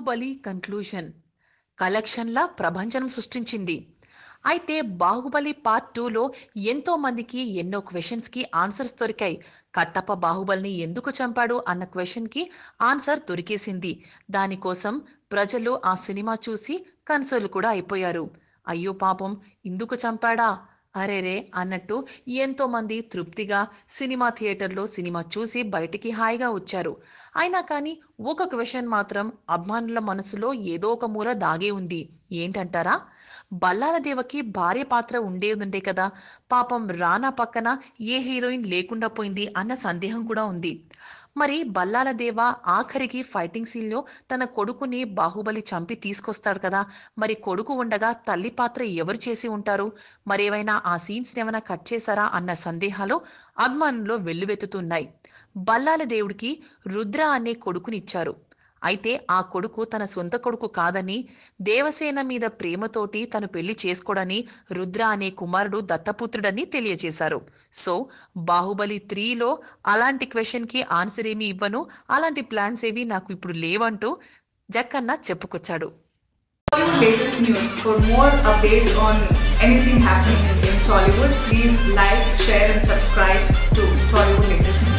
Baahubali conclusion కలెక్షన్ల ప్రభంజనం సృష్టించింది. అయితే బాహుబలి పార్ట్ 2లో ఎంతో మందికి ఎన్నో క్వశ్చన్స్ కి ఆన్సర్స్ దొరికాయి. కట్టప్ప బాహుబలిని ఎందుకు చంపాడు అన్న క్వశ్చన్ కి ఆన్సర్ దొరికేసింది. దానికోసం ప్రజలు ఆ సినిమా చూసి కన్సోల్ కూడా అయిపోయారు. అయ్యో పాపం ఇందుకు చంపాడా అరేరే అన్నట్టు ఎంతో మంది తృప్తిగా సినిమా థియేటర్లో సినిమా చూసి బయటికి హాయిగా వచ్చారు. అయినా కానీ ఒక క్వశ్చన్ మాత్రం అభిమానుల మనసులో ఏదో ఒక మూల దాగే ఉంది. ఏంటంటారా? బల్లాల దేవకి భార్య పాత్ర ఉండేదుండే కదా, పాపం రానా పక్కన ఏ హీరోయిన్ లేకుండా పోయింది అన్న సందేహం కూడా ఉంది. మరి బల్లాల దేవ ఆఖరికి ఫైటింగ్ సీన్ లో తన కొడుకుని బాహుబలి చంపి తీసుకొస్తాడు కదా, మరి కొడుకు ఉండగా తల్లి పాత్ర ఎవరు చేసి ఉంటారు? మరేమైనా ఆ సీన్స్ ఏమైనా కట్ చేశారా అన్న సందేహాలు అభిమానుల్లో వెల్లువెత్తుతున్నాయి. బల్లాల దేవుడికి రుద్ర అనే కొడుకునిచ్చారు. అయితే ఆ కొడుకు తన సొంత కొడుకు కాదని, దేవసేన మీద ప్రేమతోటి తను పెళ్లి చేసుకోడని, రుద్ర అనే కుమారుడు దత్తపుత్రుడని తెలియజేశారు. సో బాహుబలి 3లో అలాంటి క్వశ్చన్ కి ఆన్సర్ ఏమి ఇవ్వను, అలాంటి ప్లాన్స్ ఏవి నాకు ఇప్పుడు లేవంటూ జక్కన్న చెప్పుకొచ్చాడు. Latest news. For more updates on anything happening in Tollywood, please like, share and subscribe to Tollywood Latest News.